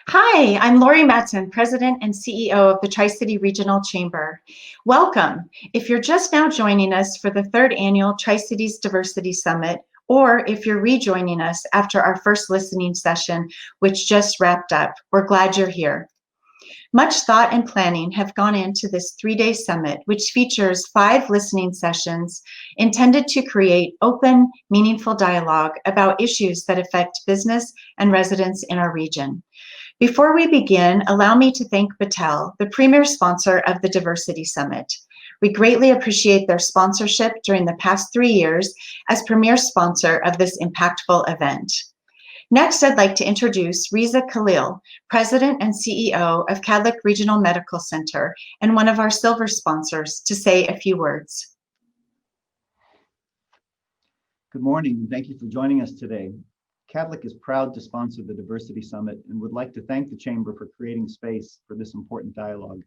Hi, I'm Lori Matson, President and CEO of the Tri-City Regional Chamber. Welcome. If you're just now joining us for the third annual Tri-Cities Diversity Summit, or if you're rejoining us after our first listening session, which just wrapped up, we're glad you're here. Much thought and planning have gone into this three-day summit, which features 5 listening sessions intended to create open, meaningful dialogue about issues that affect business and residents in our region. Before we begin, allow me to thank Battelle, the premier sponsor of the Diversity Summit. We greatly appreciate their sponsorship during the past 3 years as premier sponsor of this impactful event. Next, I'd like to introduce Riza Khalil, President and CEO of Cadlick Regional Medical Center and one of our silver sponsors, to say a few words. Good morning, and thank you for joining us today. Cadlick is proud to sponsor the Diversity Summit and would like to thank the Chamber for creating space for this important dialogue.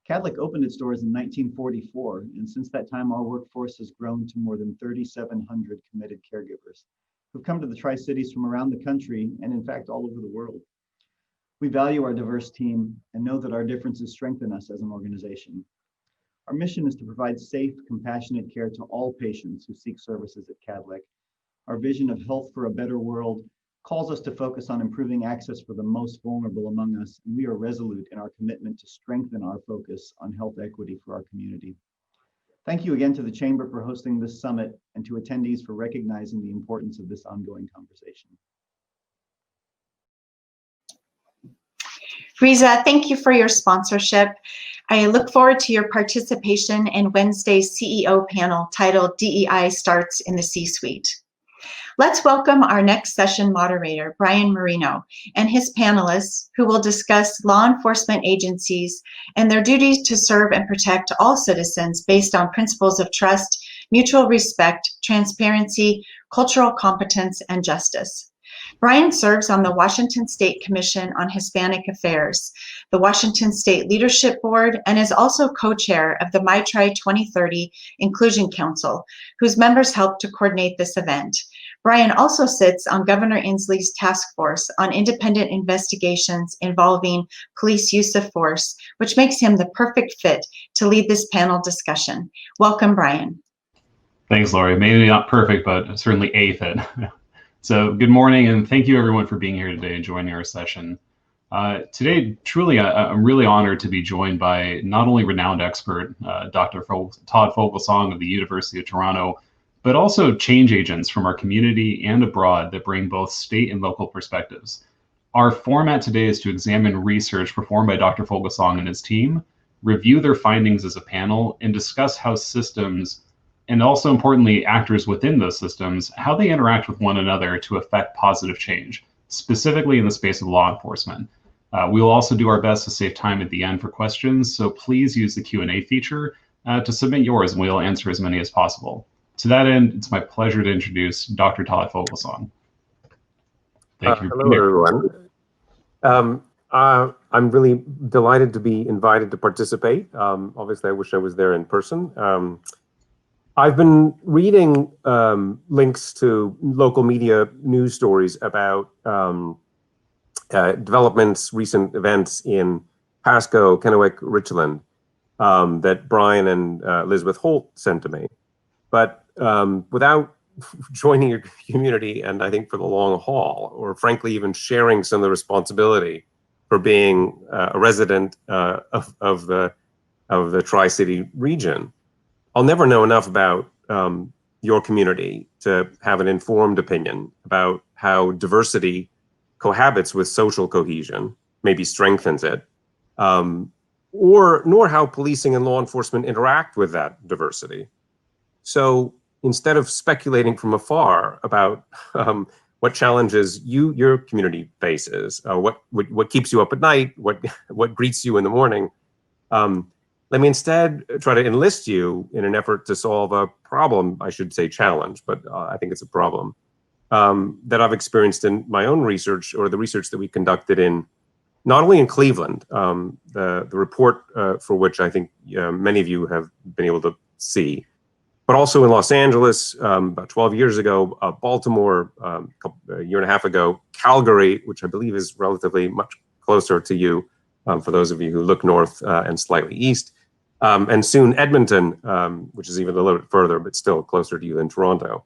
Cadlick opened its doors in 1944, and since that time, our workforce has grown to more than 3,700 committed caregivers who've come to the Tri-Cities from around the country and in fact all over the world. We value our diverse team and know that our differences strengthen us as an organization. Our mission is to provide safe, compassionate care to all patients who seek services at Cadlick. Our vision of health for a better world calls us to focus on improving access for the most vulnerable among us, and we are resolute in our commitment to strengthen our focus on health equity for our community. Thank you again to the Chamber for hosting this summit and to attendees for recognizing the importance of this ongoing conversation. Riza, thank you for your sponsorship. I look forward to your participation in Wednesday's CEO panel titled DEI Starts in the C-Suite. Let's welcome our next session moderator, Brian Moreno, and his panelists who will discuss law enforcement agencies and their duties to serve and protect all citizens based on principles of trust, mutual respect, transparency, cultural competence, and justice. Brian serves on the Washington State Commission on Hispanic Affairs, the Washington State Leadership Board, and is also co-chair of the MyTri 2030 Inclusion Council, whose members help to coordinate this event. Brian also sits on Governor Inslee's task force on independent investigations involving police use of force, which makes him the perfect fit to lead this panel discussion. Welcome, Brian. Thanks, Lori. Maybe not perfect, but certainly a fit. So good morning, and thank you everyone for being here today and joining our session. Today, truly, I'm really honored to be joined by not only renowned expert, Dr. Todd Foglesong of the University of Toronto, but also change agents from our community and abroad that bring both state and local perspectives. Our format today is to examine research performed by Dr. Foglesong and his team, review their findings as a panel, and discuss how systems, and also importantly, actors within those systems, how they interact with one another to affect positive change, specifically in the space of law enforcement. We will also do our best to save time at the end for questions, so please use the Q&A feature to submit yours, and we'll answer as many as possible. To that end, it's my pleasure to introduce Dr. Todd Foglesong. Thank you. Hello, everyone. I'm really delighted to be invited to participate. Obviously, I wish I was there in person. I've been reading links to local media news stories about developments, recent events in Pasco, Kennewick, Richland, that Brian and Elizabeth Holt sent to me. But without joining your community, and I think for the long haul, or frankly, even sharing some of the responsibility for being a resident of the Tri-City region, I'll never know enough about your community to have an informed opinion about how diversity cohabits with social cohesion, maybe strengthens it, nor how policing and law enforcement interact with that diversity. So instead of speculating from afar about what challenges your community faces, what keeps you up at night, what greets you in the morning, let me instead try to enlist you in an effort to solve a problem, I should say challenge, but I think it's a problem, that I've experienced in my own research, or the research that we conducted in, not only in Cleveland, the report for which I think many of you have been able to see, but also in Los Angeles about 12 years ago, Baltimore a year and a half ago, Calgary, which I believe is relatively much closer to you, for those of you who look north and slightly east. And soon Edmonton, which is even a little bit further, but still closer to you than Toronto.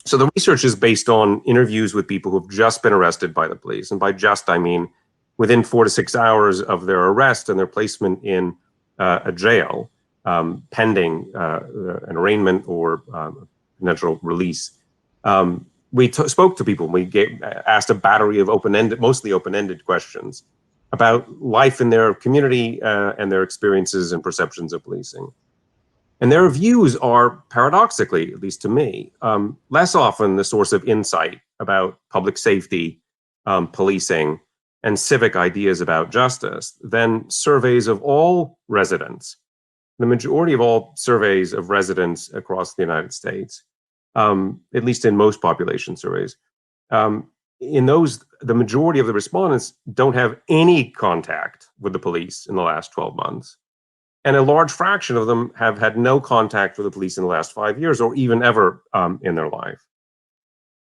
So the research is based on interviews with people who've just been arrested by the police. And by just, I mean within 4 to 6 hours of their arrest and their placement in a jail, pending an arraignment or potential release. We spoke to people. We asked a battery of mostly open-ended questions about life in their community and their experiences and perceptions of policing. And their views are, paradoxically, at least to me, less often the source of insight about public safety, policing, and civic ideas about justice than surveys of all residents. The majority of all surveys of residents across the United States, at least in most population surveys, in those, the majority of the respondents don't have any contact with the police in the last 12 months. And a large fraction of them have had no contact with the police in the last 5 years or even ever in their life.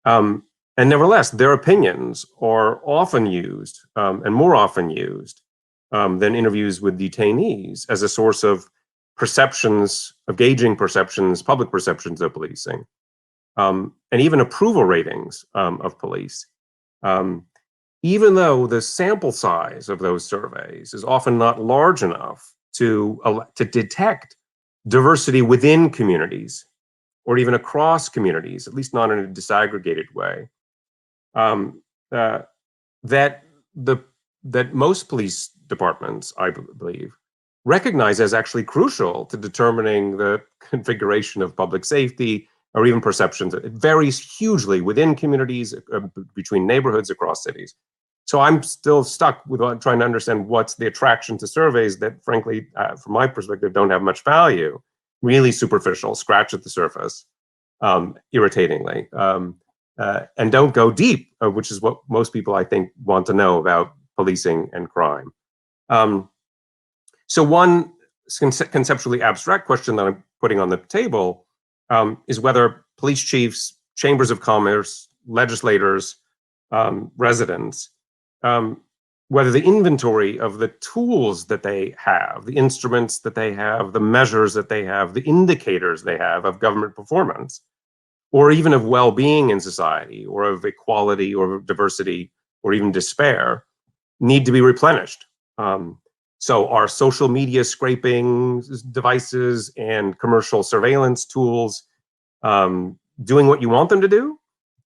And nevertheless, their opinions are often used and more often used than interviews with detainees as a source of perceptions, of gauging perceptions, public perceptions of policing, and even approval ratings of police. Even though the sample size of those surveys is often not large enough to detect diversity within communities or even across communities, at least not in a disaggregated way, that most police departments, I believe, recognize as actually crucial to determining the configuration of public safety or even perceptions. It varies hugely within communities, between neighborhoods, across cities. So I'm still stuck with trying to understand what's the attraction to surveys that, frankly, from my perspective, don't have much value, really superficial, scratch at the surface, irritatingly, and don't go deep, which is what most people, I think, want to know about policing and crime. So one conceptually abstract question that I'm putting on the table is whether police chiefs, chambers of commerce, legislators, residents, whether the inventory of the tools that they have, the instruments that they have, the measures that they have, the indicators they have of government performance, or even of well-being in society, or of equality, or of diversity, or even despair, need to be replenished. So are social media scraping devices and commercial surveillance tools doing what you want them to do?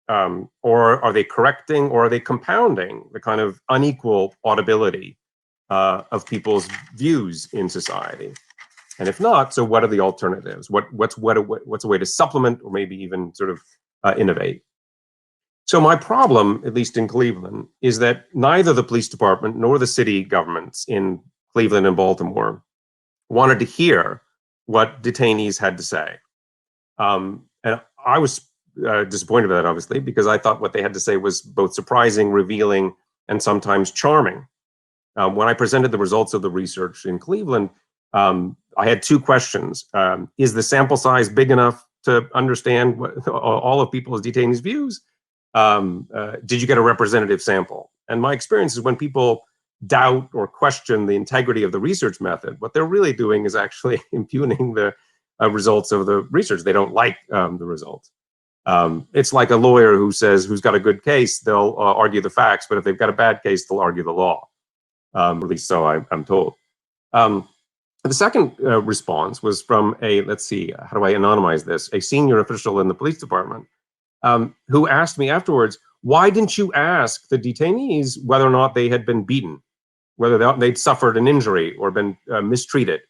Or are they correcting, or are they compounding the kind of unequal audibility of people's views in society? And if not, so what are the alternatives? What's a way to supplement or maybe even sort of innovate? So my problem, at least in Cleveland, is that neither the police department nor the city governments in Cleveland and Baltimore wanted to hear what detainees had to say. And I was disappointed by that, obviously, because I thought what they had to say was both surprising, revealing, and sometimes charming. When I presented the results of the research in Cleveland, I had two questions. Is the sample size big enough to understand all of people's detainees' views? Did you get a representative sample? And my experience is when people doubt or question the integrity of the research method, what they're really doing is actually impugning the results of the research. They don't like the results. It's like a lawyer who says who's got a good case, they'll argue the facts, but if they've got a bad case, they'll argue the law. At least so I'm told. The second response was from let's see, how do I anonymize this? A senior official in the police department who asked me afterwards, why didn't you ask the detainees whether or not they had been beaten, whether they'd suffered an injury or been mistreated?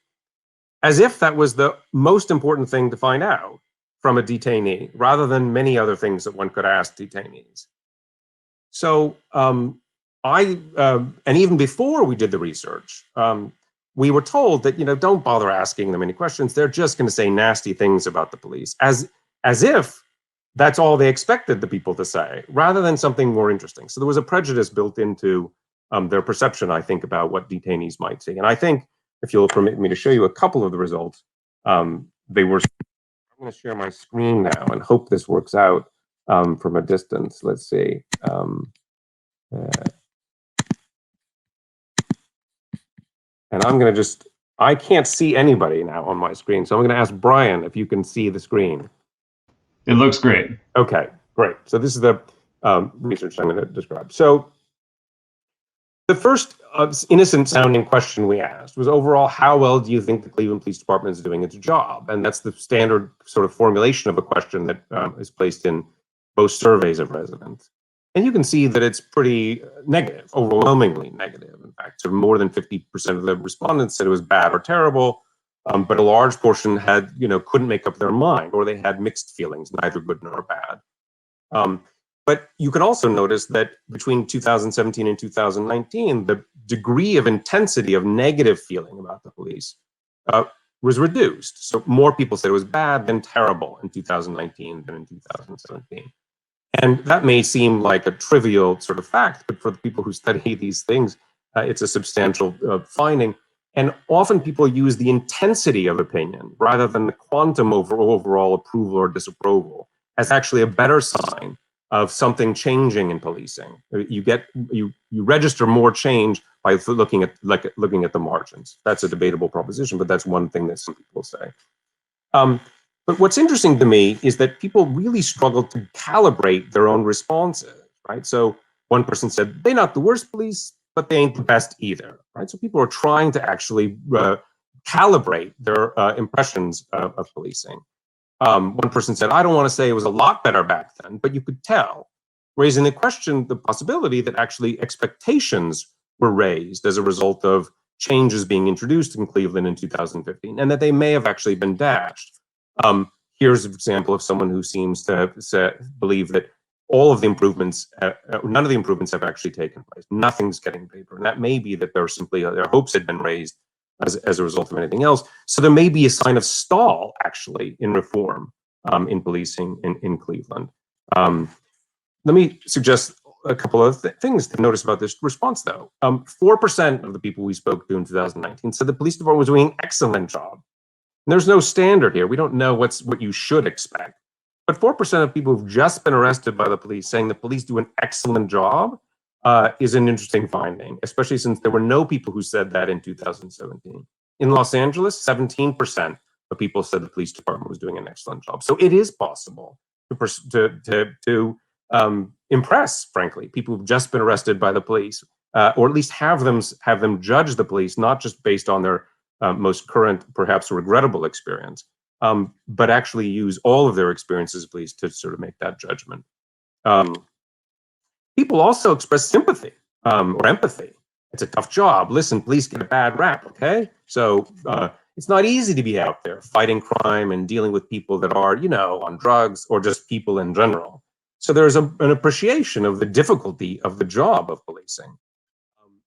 As if that was the most important thing to find out from a detainee, rather than many other things that one could ask detainees. So and even before we did the research, we were told that, don't bother asking them any questions. They're just going to say nasty things about the police, as if that's all they expected the people to say, rather than something more interesting. So there was a prejudice built into their perception, I think, about what detainees might see. And I think, if you'll permit me to show you a couple of the results, they were. I'm going to share my screen now and hope this works out from a distance. Let's see. And I'm going to I can't see anybody now on my screen. So I'm going to ask Brian if you can see the screen. It looks great. Okay, great. So this is the research I'm going to describe. So the first innocent sounding question we asked was overall, how well do you think the Cleveland Police Department is doing its job? And that's the standard sort of formulation of a question that is placed in most surveys of residents. And you can see that it's pretty negative, overwhelmingly negative. In fact, sort of more than 50% of the respondents said it was bad or terrible, but a large portion had, couldn't make up their mind, or they had mixed feelings, neither good nor bad. But you can also notice that between 2017 and 2019, the degree of intensity of negative feeling about the police was reduced. So more people said it was bad than terrible in 2019 than in 2017. And that may seem like a trivial sort of fact, but for the people who study these things, it's a substantial finding. And often people use the intensity of opinion rather than the quantum overall approval or disapproval as actually a better sign of something changing in policing. You register more change by looking at the margins. That's a debatable proposition, but that's one thing that some people say. But what's interesting to me is that people really struggle to calibrate their own responses, right? So one person said, they're not the worst police, but they ain't the best either, right? So people are trying to actually calibrate their impressions of policing. One person said, I don't want to say it was a lot better back then, but you could tell, raising the possibility that actually expectations were raised as a result of changes being introduced in Cleveland in 2015, and that they may have actually been dashed. Here's an example of someone who seems to believe that all of the improvements, none of the improvements have actually taken place. Nothing's getting paper. And that may be that their hopes had been raised as a result of anything else. So there may be a sign of stall, actually, in reform in policing in Cleveland. Let me suggest a couple of things to notice about this response, though. 4% of the people we spoke to in 2019 said the police department was doing an excellent job. And there's no standard here. We don't know what you should expect. But 4% of people who've just been arrested by the police saying the police do an excellent job is an interesting finding, especially since there were no people who said that in 2017. In Los Angeles, 17% of people said the police department was doing an excellent job. So it is possible to impress, frankly, people who've just been arrested by the police, or at least have them judge the police, not just based on their most current, perhaps regrettable experience, but actually use all of their experiences, please, to sort of make that judgment. People also express sympathy or empathy. It's a tough job. Listen, police get a bad rap, okay? So it's not easy to be out there fighting crime and dealing with people that are, on drugs or just people in general. So there's an appreciation of the difficulty of the job of policing.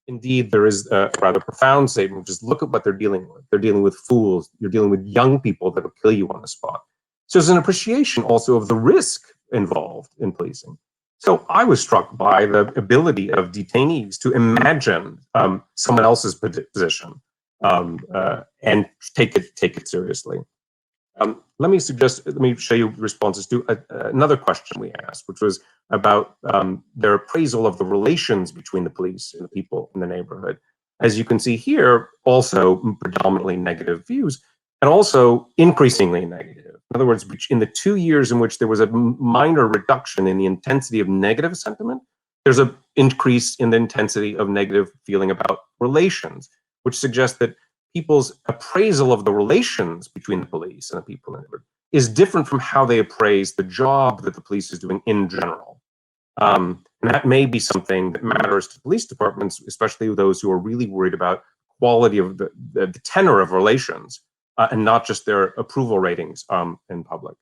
Indeed, there is a rather profound statement. Just look at what they're dealing with. They're dealing with fools. You're dealing with young people that will kill you on the spot. So there's an appreciation also of the risk involved in policing. So I was struck by the ability of detainees to imagine someone else's position and take it seriously. Let me show you responses to another question we asked, which was about their appraisal of the relations between the police and the people in the neighborhood. As you can see here, also predominantly negative views, and also increasingly negative. In other words, in the 2 years in which there was a minor reduction in the intensity of negative sentiment, there's an increase in the intensity of negative feeling about relations, which suggests that people's appraisal of the relations between the police and the people in the neighborhood is different from how they appraise the job that the police is doing in general. And that may be something that matters to police departments, especially those who are really worried about quality of the tenor of relations and not just their approval ratings in public.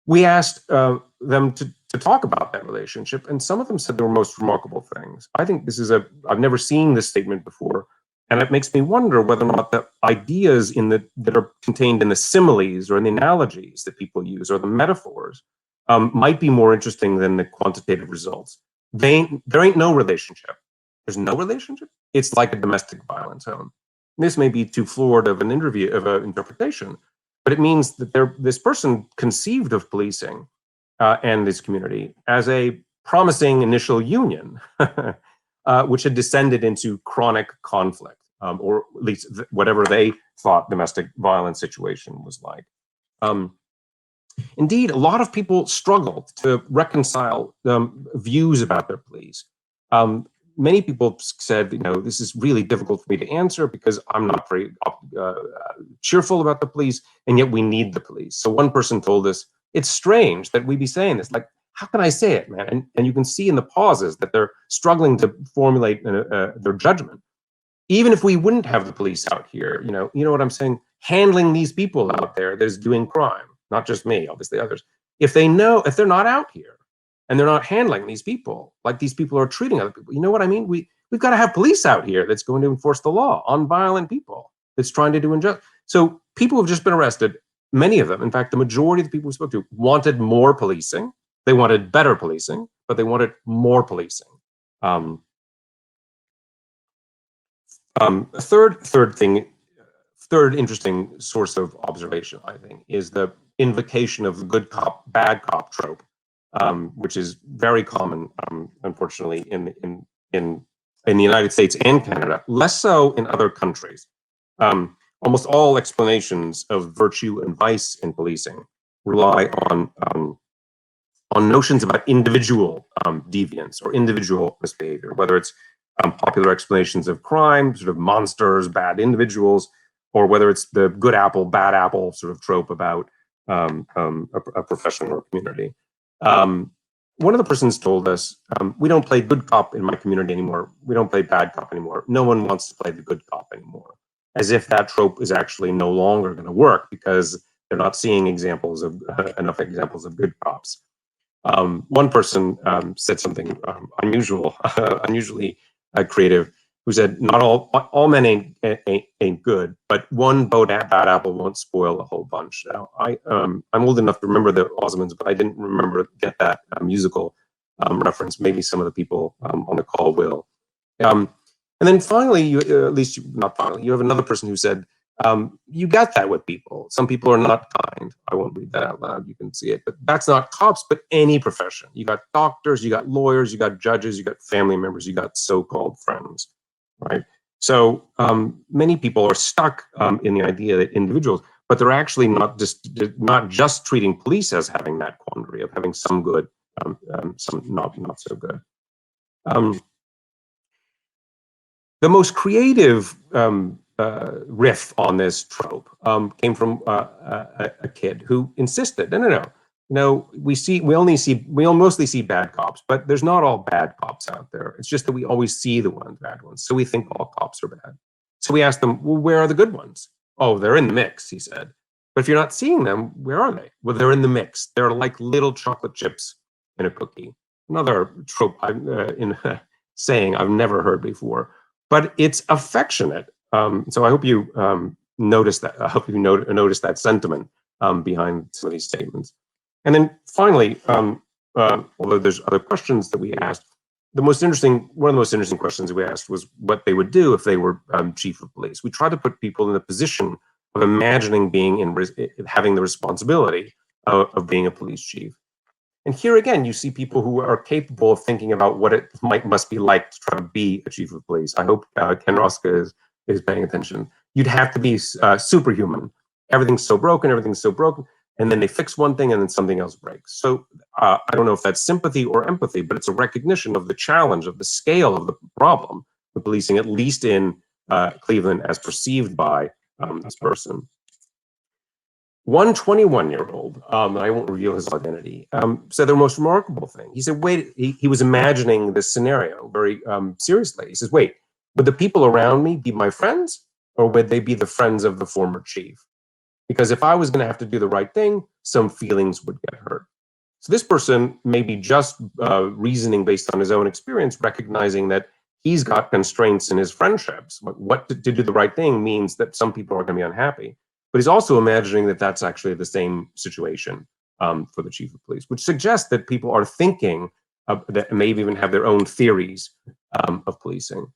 We asked them to talk about that relationship, and some of them said the most remarkable things. I think this is I've never seen this statement before. And it makes me wonder whether or not the ideas that are contained in the similes or in the analogies that people use or the metaphors might be more interesting than the quantitative results. There ain't no relationship. There's no relationship. It's like a domestic violence home. This may be too florid of an interpretation, but it means that this person conceived of policing and this community as a promising initial union. which had descended into chronic conflict, or at least whatever they thought domestic violence situation was like. Indeed, a lot of people struggled to reconcile views about their police. Many people said, this is really difficult for me to answer because I'm not very cheerful about the police, and yet we need the police. So one person told us, it's strange that we be saying this. Like, how can I say it, man? And you can see in the pauses that they're struggling to formulate their judgment. Even if we wouldn't have the police out here, you know what I'm saying? Handling these people out there that's doing crime, not just me, obviously others. If they're not out here, and they're not handling these people like these people are treating other people. You know what I mean? We've got to have police out here that's going to enforce the law on violent people, that's trying to do injustice. So people have just been arrested. Many of them, in fact, the majority of the people we spoke to wanted more policing. They wanted better policing, but they wanted more policing. Third interesting source of observation, I think, is the invocation of the good cop, bad cop trope. Which is very common, unfortunately, in the United States and Canada, less so in other countries. Almost all explanations of virtue and vice in policing rely on notions about individual deviance or individual misbehavior, whether it's popular explanations of crime, sort of monsters, bad individuals, or whether it's the good apple, bad apple sort of trope about a profession or a community. One of the persons told us, we don't play good cop in my community anymore. We don't play bad cop anymore. No one wants to play the good cop anymore. As if that trope is actually no longer going to work because they're not seeing examples of enough examples of good cops. One person said something unusually creative, who said, "Not all men ain't good, but one bad apple won't spoil a whole bunch." Now, I'm old enough to remember the Osmonds, but I didn't get that musical reference. Maybe some of the people on the call will. And then finally, you have another person who said, "You got that with people. Some people are not kind." I won't read that out loud. You can see it, but that's not cops, but any profession. You got doctors, you got lawyers, you got judges, you got family members, you got so-called friends. Right. So many people are stuck in the idea that individuals, but they're actually not just treating police as having that quandary of having some good, some not so good. The most creative riff on this trope came from a kid who insisted, no, we mostly see bad cops, but there's not all bad cops out there. It's just that we always see the bad ones. So we think all cops are bad. So we asked them, well, where are the good ones? Oh, they're in the mix, he said. But if you're not seeing them, where are they? Well, they're in the mix. They're like little chocolate chips in a cookie. Another trope in saying I've never heard before, but it's affectionate. So I hope you notice that. I hope you notice that sentiment behind some of these statements. And then finally, although there's other questions that we asked, one of the most interesting questions we asked was what they would do if they were chief of police. We tried to put people in the position of imagining having the responsibility of being a police chief. And here again, you see people who are capable of thinking about what it must be like to try to be a chief of police. I hope Ken Roske is paying attention. You'd have to be superhuman. Everything's so broken. And then they fix one thing and then something else breaks. So I don't know if that's sympathy or empathy, but it's a recognition of the challenge, of the scale of the problem with policing, at least in Cleveland, as perceived by this person. One 21-year-old, I won't reveal his identity, said the most remarkable thing. He said, wait, he was imagining this scenario very seriously. He says, wait, would the people around me be my friends, or would they be the friends of the former chief? Because if I was going to have to do the right thing, some feelings would get hurt. So this person may be just reasoning based on his own experience, recognizing that he's got constraints in his friendships. What to do the right thing means that some people are going to be unhappy. But he's also imagining that that's actually the same situation for the chief of police, which suggests that people are thinking that maybe even have their own theories of policing.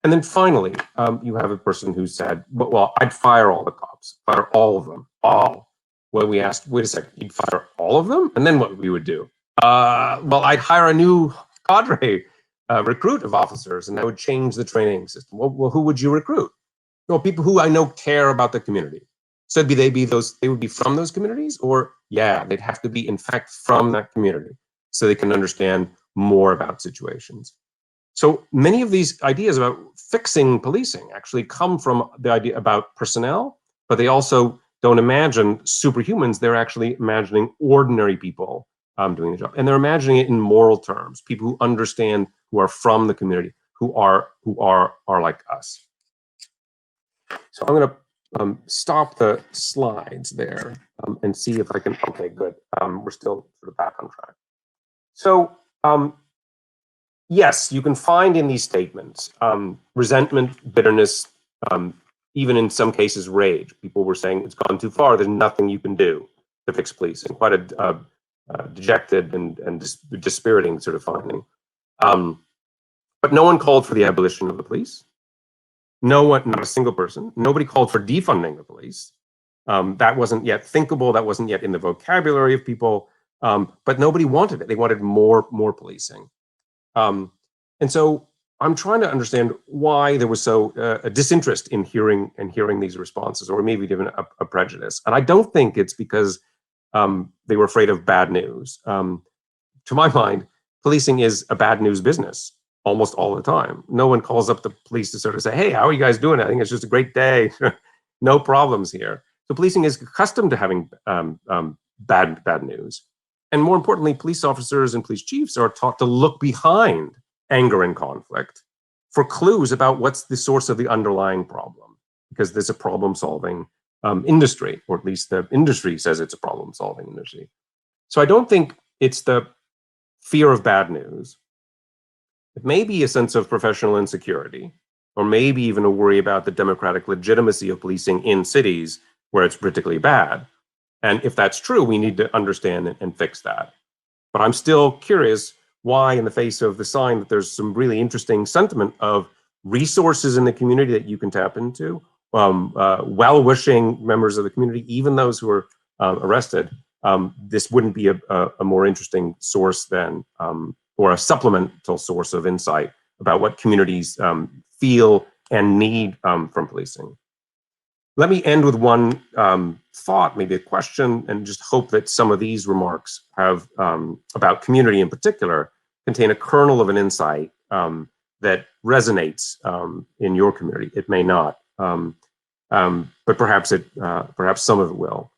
And then finally, you have a person who said, well, I'd fire all the cops, fire all of them, all. Well, we asked, wait a second, you'd fire all of them? And then what we would do? Well, I'd hire a new cadre. recruit of officers, and I would change the training system. Well, who would you recruit? Well, people who I know care about the community. So they would be from those communities, or yeah, they'd have to be in fact from that community so they can understand more about situations. So many of these ideas about fixing policing actually come from the idea about personnel, but they also don't imagine superhumans. They're actually imagining ordinary people doing the job, and they're imagining it in moral terms. People who understand, who are from the community, who are like us. So I'm going to stop the slides there and see if I can. Okay, good. We're still sort of back on track. So yes, you can find in these statements resentment, bitterness, even in some cases rage. People were saying it's gone too far. There's nothing you can do to fix policing. Quite a dejected and dispiriting sort of finding. But no one called for the abolition of the police. No one, not a single person. Nobody called for defunding the police. That wasn't yet thinkable. That wasn't yet in the vocabulary of people. But nobody wanted it. They wanted more policing. And so I'm trying to understand why there was so a disinterest in hearing these responses, or maybe even a prejudice. And I don't think it's because they were afraid of bad news. To my mind, policing is a bad news business almost all the time. No one calls up the police to sort of say, hey, how are you guys doing? I think it's just a great day. No problems here. So policing is accustomed to having bad news. And more importantly, police officers and police chiefs are taught to look behind anger and conflict for clues about what's the source of the underlying problem, because there's a problem-solving industry, or at least the industry says it's a problem-solving industry. So I don't think it's the fear of bad news. It may be a sense of professional insecurity, or maybe even a worry about the democratic legitimacy of policing in cities where it's particularly bad. And if that's true, we need to understand and fix that. But I'm still curious why, in the face of the sign that there's some really interesting sentiment of resources in the community that you can tap into, well-wishing members of the community, even those who are arrested, this wouldn't be a more interesting source than, or a supplemental source of insight about what communities feel and need from policing. Let me end with one thought, maybe a question, and just hope that some of these remarks have, about community in particular, contain a kernel of an insight that resonates in your community. It may not, but perhaps some of it will.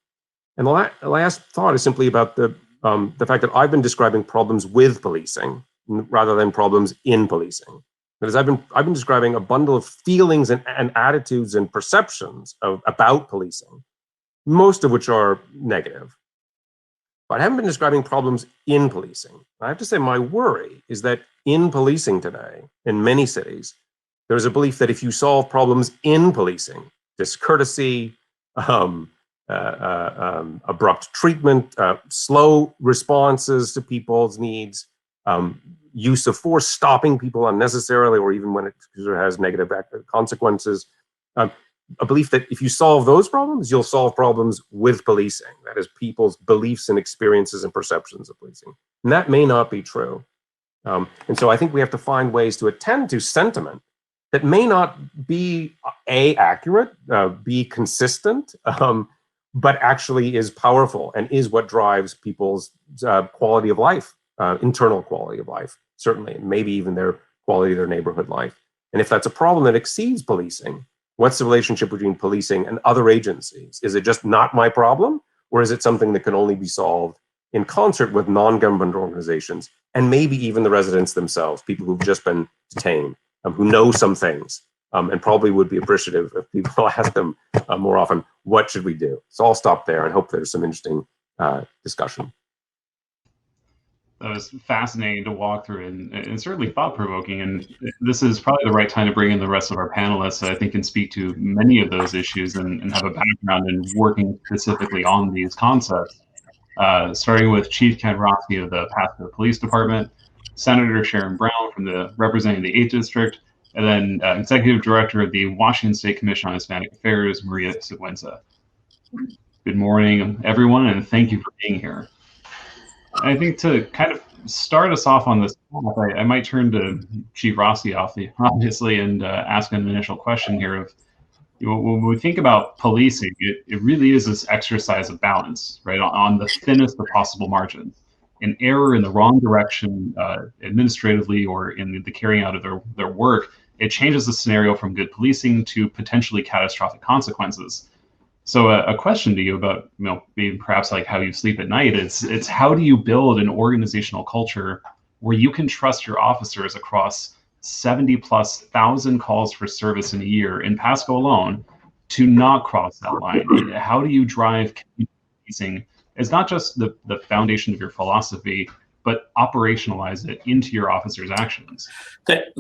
And the last thought is simply about the fact that I've been describing problems with policing rather than problems in policing. Because I've been describing a bundle of feelings and attitudes and perceptions about policing, most of which are negative. But I haven't been describing problems in policing. I have to say my worry is that in policing today, in many cities, there's a belief that if you solve problems in policing, discourtesy, abrupt treatment, slow responses to people's needs, use of force, stopping people unnecessarily, or even when it has negative consequences. A belief that if you solve those problems, you'll solve problems with policing. That is, people's beliefs and experiences and perceptions of policing. And that may not be true. And so I think we have to find ways to attend to sentiment that may not be accurate, be consistent, but actually is powerful and is what drives people's quality of life. Internal quality of life, certainly, and maybe even their quality of their neighborhood life. And if that's a problem that exceeds policing, what's the relationship between policing and other agencies? Is it just not my problem? Or is it something that can only be solved in concert with non-government organizations and maybe even the residents themselves, people who've just been detained, who know some things and probably would be appreciative if people ask them more often, what should we do? So I'll stop there and hope there's some interesting discussion. That was fascinating to walk through and certainly thought-provoking. And this is probably the right time to bring in the rest of our panelists that I think can speak to many of those issues and have a background in working specifically on these concepts. Starting with Chief Ken Roske of the Pasco Police Department, Senator Sharon Brown from representing the 8th District, and then Executive Director of the Washington State Commission on Hispanic Affairs, María Sigüenza. Good morning, everyone, and thank you for being here. I think to kind of start us off on this, I might turn to Chief Roske obviously and ask an initial question here of, when we think about policing, it really is this exercise of balance, right, on the thinnest of possible margins. An error in the wrong direction, administratively or in the carrying out of their work, it changes the scenario from good policing to potentially catastrophic consequences. So a question to you about, maybe perhaps like how you sleep at night, it's how do you build an organizational culture where you can trust your officers across 70,000+ calls for service in a year in Pasco alone to not cross that line? How do you drive policing as not just the foundation of your philosophy, but operationalize it into your officers' actions?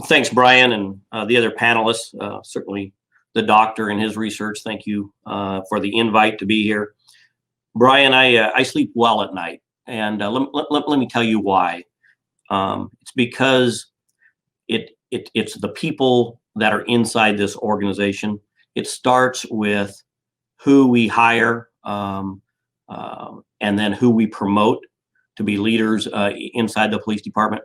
Thanks, Brian, and the other panelists, certainly the doctor and his research. Thank you for the invite to be here. Brian, I sleep well at night, and let me tell you why. It's because it's the people that are inside this organization. It starts with who we hire, and then who we promote to be leaders inside the police department.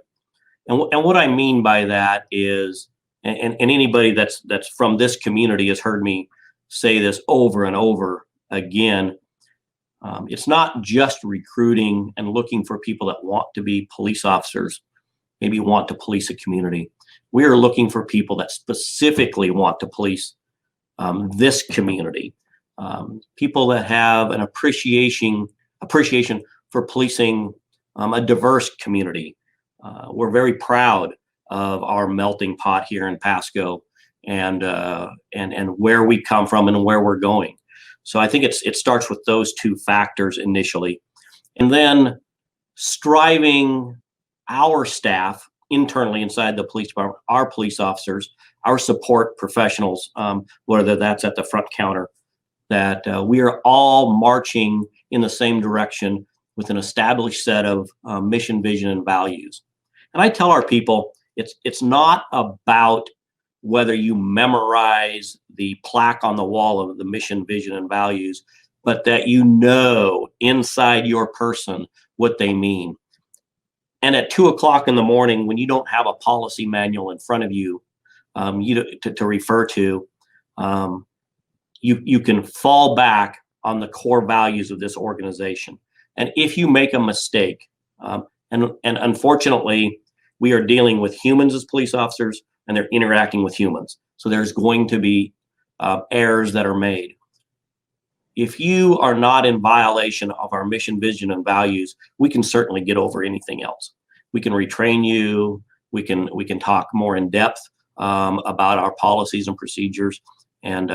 And what I mean by that is, and anybody that's from this community has heard me say this over and over again, it's not just recruiting and looking for people that want to be police officers, maybe want to police a community. We are looking for people that specifically want to police this community, people that have an appreciation for policing a diverse community. We're very proud of our melting pot here in Pasco, and where we come from and where we're going. So I think it starts with those two factors initially, and then striving our staff internally inside the police department, our police officers, our support professionals, whether that's at the front counter, that we are all marching in the same direction with an established set of mission, vision, and values. And I tell our people, it's not about whether you memorize the plaque on the wall of the mission, vision, and values, but that you know inside your person what they mean. And at 2 o'clock in the morning, when you don't have a policy manual in front of you, to refer to, you can fall back on the core values of this organization. And if you make a mistake, and unfortunately, we are dealing with humans as police officers, and they're interacting with humans. So there's going to be errors that are made. If you are not in violation of our mission, vision, and values, we can certainly get over anything else. We can retrain you. We can talk more in depth about our policies and procedures, and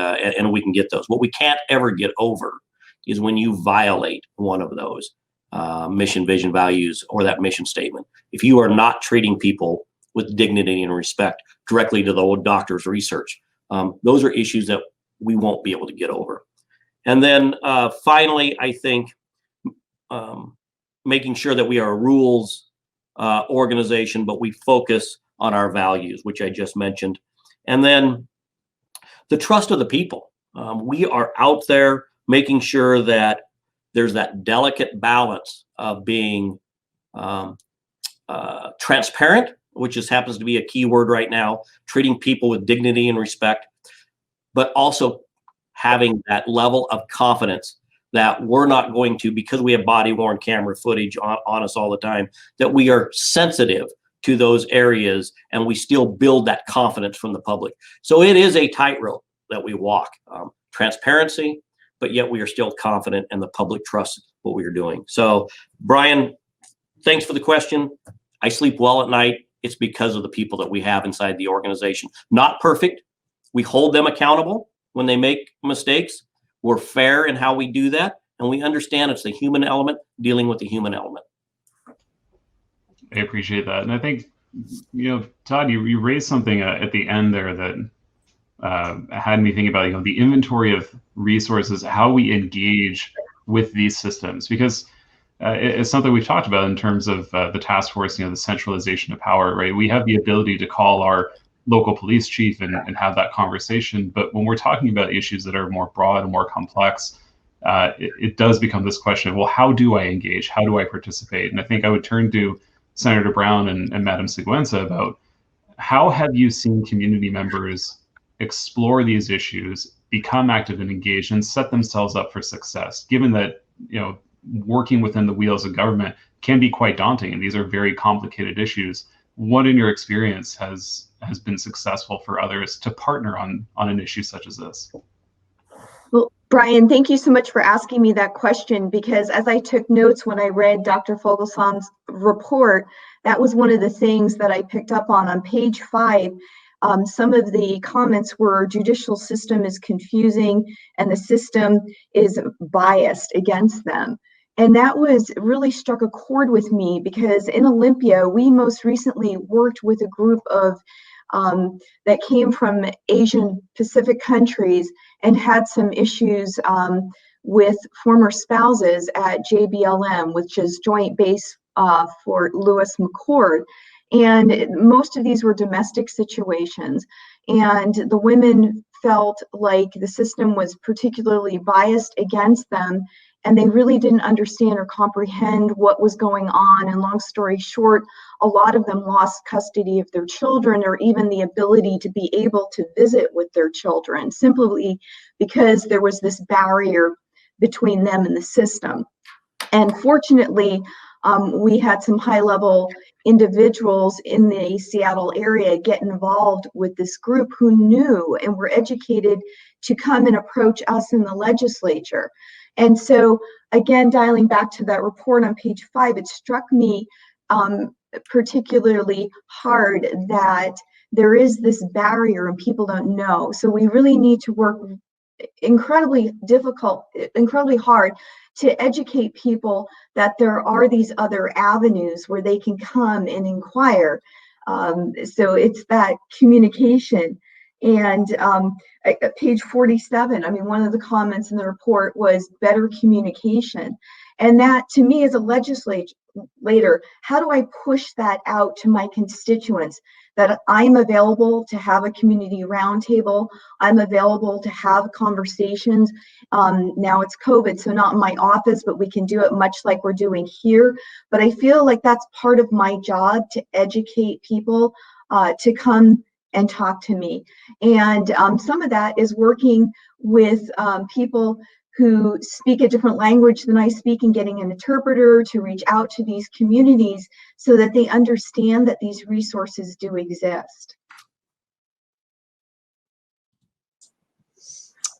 we can get those. What we can't ever get over is when you violate one of those mission, vision, values, or that mission statement. If you are not treating people with dignity and respect, directly to the old doctor's research, those are issues that we won't be able to get over. And then finally, I think making sure that we are a rules organization, but we focus on our values, which I just mentioned. And then the trust of the people. We are out there making sure that there's that delicate balance of being transparent, which just happens to be a key word right now, treating people with dignity and respect, but also having that level of confidence that we're not going to, because we have body-worn camera footage on us all the time, that we are sensitive to those areas and we still build that confidence from the public. So it is a tightrope that we walk. Transparency, but yet we are still confident and the public trusts what we are doing. So Brian, thanks for the question. I sleep well at night. It's because of the people that we have inside the organization. Not perfect. We hold them accountable when they make mistakes. We're fair in how we do that. And we understand it's the human element dealing with the human element. I appreciate that. And I think, Todd, you raised something at the end there that had me thinking about, the inventory of resources, how we engage with these systems, because it's something we've talked about in terms of the task force, the centralization of power, right? We have the ability to call our local police chief and have that conversation. But when we're talking about issues that are more broad and more complex, it does become this question of, well, how do I engage? How do I participate? And I think I would turn to Senator Brown and Madam Sigüenza about how have you seen community members explore these issues, become active and engaged, and set themselves up for success, given that, working within the wheels of government can be quite daunting, and these are very complicated issues. What in your experience has been successful for others to partner on an issue such as this? Well, Brian, thank you so much for asking me that question, because as I took notes when I read Dr. Foglesong's report, that was one of the things that I picked up on page 5. Some of the comments were judicial system is confusing and the system is biased against them. And that really struck a chord with me, because in Olympia, we most recently worked with a group of that came from Asian Pacific countries and had some issues with former spouses at JBLM, which is Joint Base Fort Lewis McChord. And most of these were domestic situations. And the women felt like the system was particularly biased against them, and they really didn't understand or comprehend what was going on. And long story short, a lot of them lost custody of their children, or even the ability to be able to visit with their children, simply because there was this barrier between them and the system. And fortunately, we had some high-level individuals in the Seattle area get involved with this group who knew and were educated to come and approach us in the legislature. And so, again, dialing back to that report on page 5, it struck me particularly hard that there is this barrier and people don't know. So we really need to work incredibly hard to educate people that there are these other avenues where they can come and inquire. So it's that communication. And at page 47, one of the comments in the report was better communication. And that, to me, as a legislator, how do I push that out to my constituents? That I'm available to have a community roundtable. I'm available to have conversations. Now it's COVID, so not in my office, but we can do it much like we're doing here. But I feel like that's part of my job, to educate people to come and talk to me. And some of that is working with people who speak a different language than I speak, and getting an interpreter to reach out to these communities so that they understand that these resources do exist.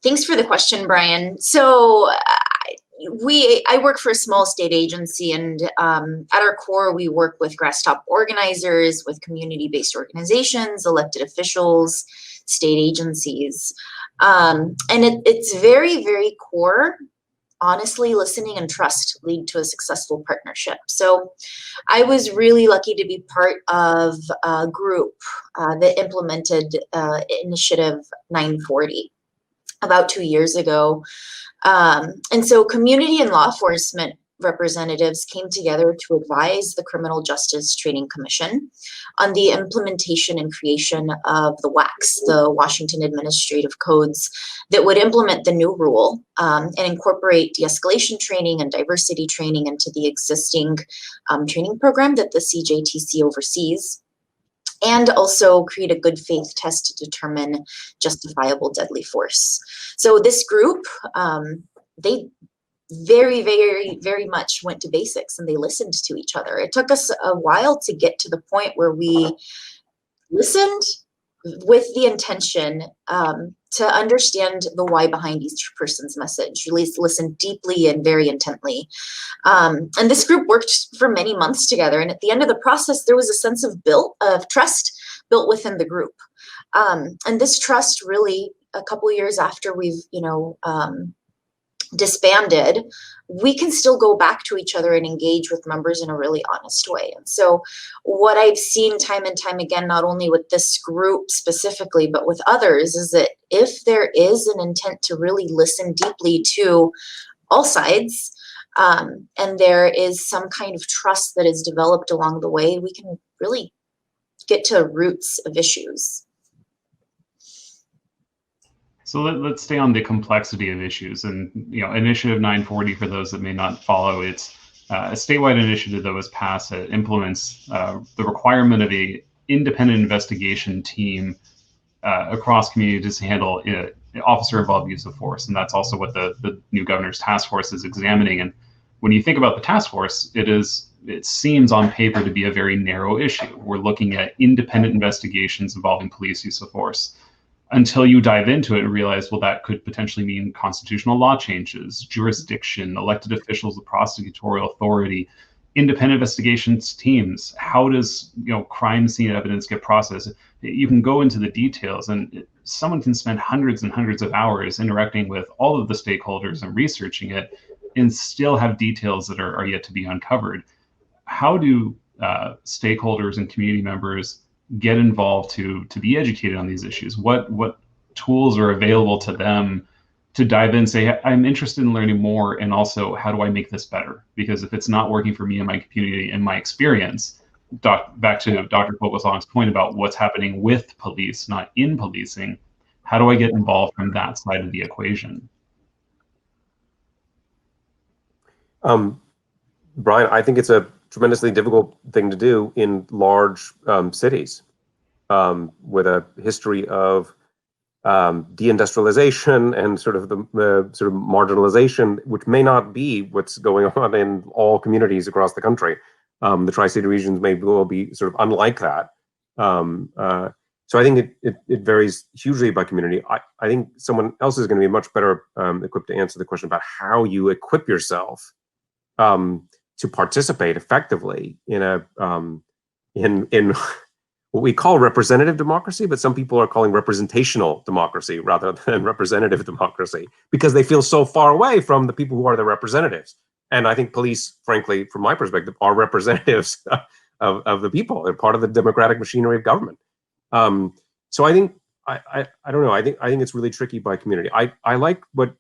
Thanks for the question, Brian. So I work for a small state agency, and at our core, we work with grass-top organizers, with community-based organizations, elected officials, state agencies. And it's very, very core. Honestly, listening and trust lead to a successful partnership. So I was really lucky to be part of a group that implemented Initiative 940 about 2 years ago. And so community and law enforcement representatives came together to advise the Criminal Justice Training Commission on the implementation and creation of the WACs, the Washington Administrative Codes, that would implement the new rule and incorporate de-escalation training and diversity training into the existing training program that the CJTC oversees, and also create a good faith test to determine justifiable deadly force. So this group, they very, very, very much went to basics, and they listened to each other. It took us a while to get to the point where we listened with the intention to understand the why behind each person's message. Really listen deeply and very intently. And this group worked for many months together. And at the end of the process, there was a sense of trust built within the group. And this trust really, a couple years after we've, disbanded, we can still go back to each other and engage with members in a really honest way. And so what I've seen time and time again, not only with this group specifically, but with others, is that if there is an intent to really listen deeply to all sides, and there is some kind of trust that is developed along the way, we can really get to roots of issues. So let's stay on the complexity of issues. And Initiative 940, for those that may not follow, it's a statewide initiative that was passed that implements the requirement of a independent investigation team across communities to handle officer-involved use of force. And that's also what the new governor's task force is examining. And when you think about the task force, it seems on paper to be a very narrow issue. We're looking at independent investigations involving police use of force. Until you dive into it and realize, well, that could potentially mean constitutional law changes, jurisdiction, elected officials, the prosecutorial authority, independent investigations teams. How does crime scene evidence get processed? You can go into the details, and someone can spend hundreds and hundreds of hours interacting with all of the stakeholders and researching it, and still have details that are yet to be uncovered. How do stakeholders and community members get involved to be educated on these issues? What tools are available to them to dive in and say, I'm interested in learning more, and also how do I make this better? Because if it's not working for me and my community and my experience, back to Dr. Foglesong's point about what's happening with police, not in policing, how do I get involved from that side of the equation? Brian, I think it's a tremendously difficult thing to do in large cities with a history of deindustrialization and sort of the sort of marginalization, which may not be what's going on in all communities across the country. The Tri-City regions may well be sort of unlike that. So I think it varies hugely by community. I think someone else is going to be much better equipped to answer the question about how you equip yourself to participate effectively in what we call representative democracy, but some people are calling representational democracy rather than representative democracy, because they feel so far away from the people who are the representatives. And I think police, frankly, from my perspective, are representatives of the people. They're part of the democratic machinery of government. So I think I don't know. I think it's really tricky by community. I like what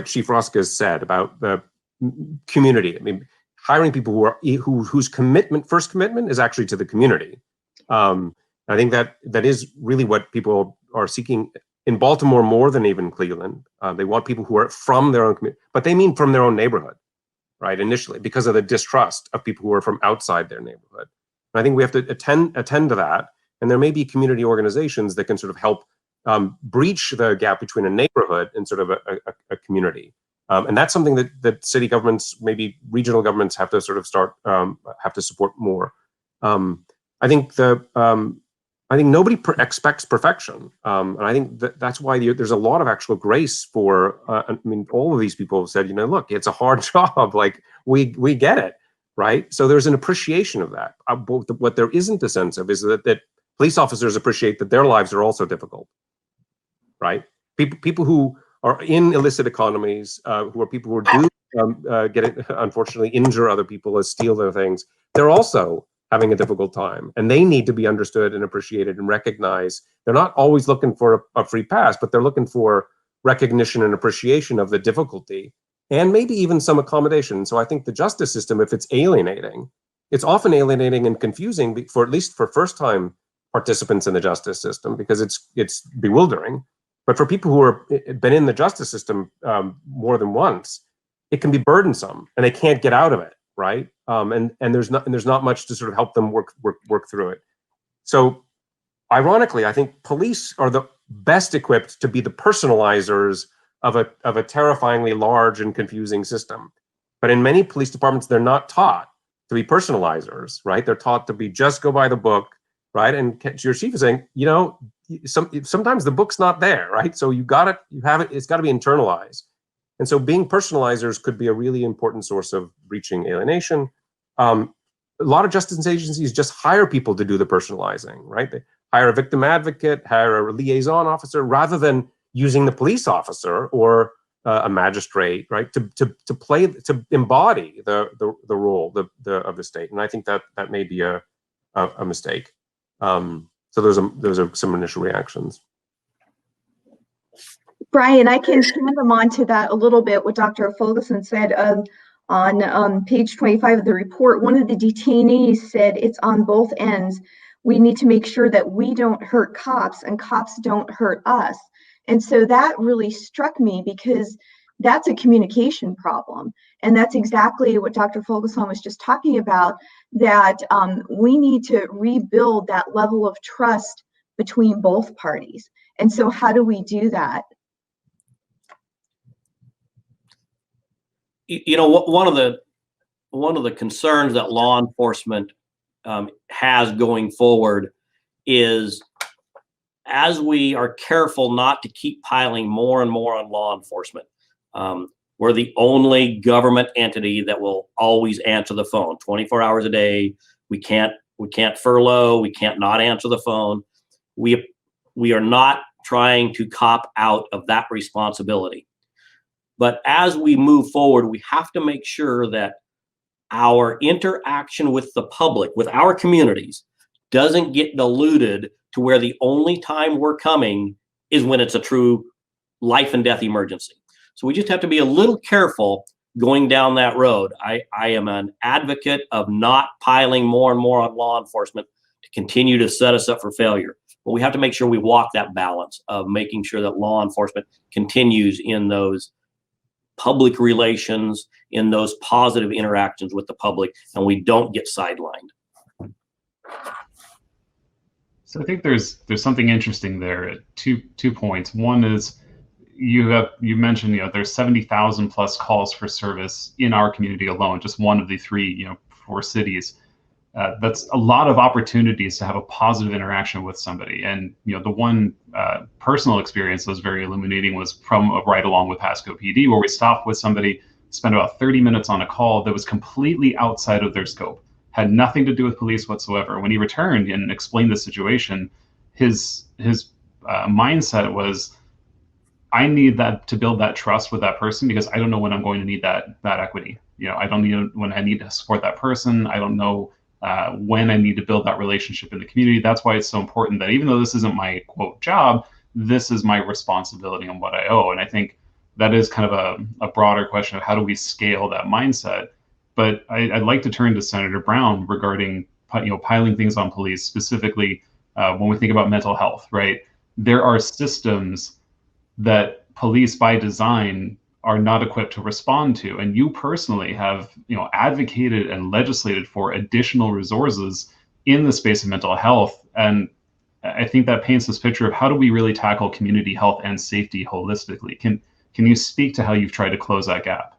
Chief Roske has said about the community. I mean, hiring people whose first commitment is actually to the community. I think that is really what people are seeking in Baltimore more than even Cleveland. They want people who are from their own community, but they mean from their own neighborhood, right? Initially, because of the distrust of people who are from outside their neighborhood. And I think we have to attend to that. And there may be community organizations that can sort of help breach the gap between a neighborhood and sort of a community. And that's something that city governments, maybe regional governments, have to sort of have to support more. I think nobody expects perfection, and I think that's why there's a lot of actual grace for. I mean, all of these people have said, look, it's a hard job. Like we get it, right? So there's an appreciation of that. What there isn't a sense of is that police officers appreciate that their lives are also difficult, right? People who are in illicit economies, who are people who do unfortunately injure other people or steal their things, they're also having a difficult time, and they need to be understood and appreciated and recognized. They're not always looking for a free pass, but they're looking for recognition and appreciation of the difficulty, and maybe even some accommodation. So I think the justice system, if it's alienating, it's often alienating and confusing for at least for first-time participants in the justice system, because it's bewildering. But for people who have been in the justice system more than once, it can be burdensome, and they can't get out of it, right? And there's not much to sort of help them work through it. So, ironically, I think police are the best equipped to be the personalizers of a terrifyingly large and confusing system. But in many police departments, they're not taught to be personalizers, right? They're taught to be just go by the book, right? And your chief is saying, sometimes the book's not there, right? So you have it, it's got to be internalized. And so being personalizers could be a really important source of breaching alienation. A lot of justice agencies just hire people to do the personalizing, right? They hire a victim advocate, hire a liaison officer, rather than using the police officer or a magistrate, right? To embody the role of the state. And I think that may be a mistake. So those are some initial reactions. Brian, I can comment on to that a little bit, what Dr. Foglesong said on page 25 of the report. One of the detainees said it's on both ends. We need to make sure that we don't hurt cops and cops don't hurt us. And so that really struck me, because that's a communication problem. And that's exactly what Dr. Foglesong was just talking about, that we need to rebuild that level of trust between both parties. And so how do we do that? You know, one of the concerns that law enforcement has going forward is, as we are careful not to keep piling more and more on law enforcement, we're the only government entity that will always answer the phone 24 hours a day. We can't furlough. We can't not answer the phone. We are not trying to cop out of that responsibility. But as we move forward, we have to make sure that our interaction with the public, with our communities, doesn't get diluted to where the only time we're coming is when it's a true life and death emergency. So we just have to be a little careful going down that road. I am an advocate of not piling more and more on law enforcement to continue to set us up for failure. But we have to make sure we walk that balance of making sure that law enforcement continues in those public relations, in those positive interactions with the public, and we don't get sidelined. So I think there's something interesting there at two points. One is you mentioned, you know, there's 70,000 plus calls for service in our community alone, just one of the three, you know, 4 cities. That's a lot of opportunities to have a positive interaction with somebody. And, you know, the one personal experience that was very illuminating was from a ride along with Pasco PD, where we stopped with somebody, spent about 30 minutes on a call that was completely outside of their scope, had nothing to do with police whatsoever. When he returned and explained the situation, his mindset was, I need that to build that trust with that person, because I don't know when I'm going to need that equity. You know, I don't need when I need to support that person. I don't know when I need to build that relationship in the community. That's why it's so important that even though this isn't my quote job, this is my responsibility and what I owe. And I think that is kind of a broader question of how do we scale that mindset. But I'd like to turn to Senator Brown regarding, you know, piling things on police, specifically when we think about mental health, right? There are systems that police by design are not equipped to respond to. And you personally have, you know, advocated and legislated for additional resources in the space of mental health. And I think that paints this picture of how do we really tackle community health and safety holistically? Can you speak to how you've tried to close that gap?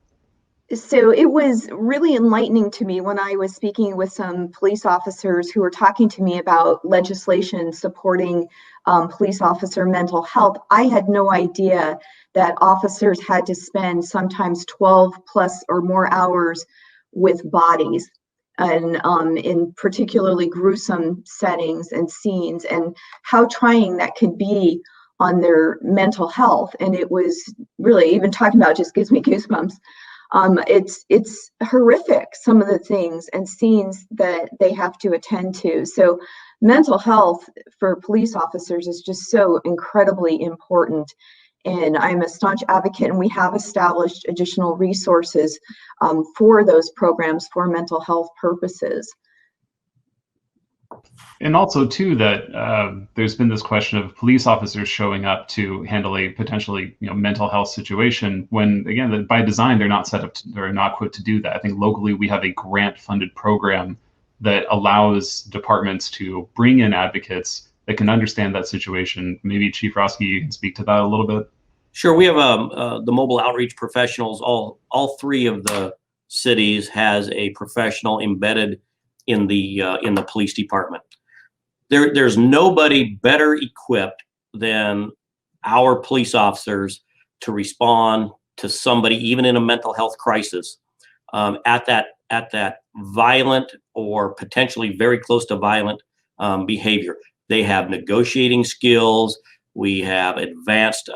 So it was really enlightening to me when I was speaking with some police officers who were talking to me about legislation supporting police officer mental health. I had no idea that officers had to spend sometimes 12 plus or more hours with bodies, and in particularly gruesome settings and scenes, and how trying that could be on their mental health. And it was really, even talking about it just gives me goosebumps. It's horrific, some of the things and scenes that they have to attend to. So mental health for police officers is just so incredibly important. And I'm a staunch advocate, and we have established additional resources for those programs for mental health purposes. And also too that there's been this question of police officers showing up to handle a potentially, you know, mental health situation when, again, by design they're not set up they're not equipped to do that. I think locally we have a grant-funded program that allows departments to bring in advocates that can understand that situation. Maybe Chief Roske, you can speak to that a little bit. Sure, we have the mobile outreach professionals. All 3 of the cities has a professional embedded in the police department. There's nobody better equipped than our police officers to respond to somebody, even in a mental health crisis, at that violent or potentially very close to violent behavior. They have negotiating skills. We have advanced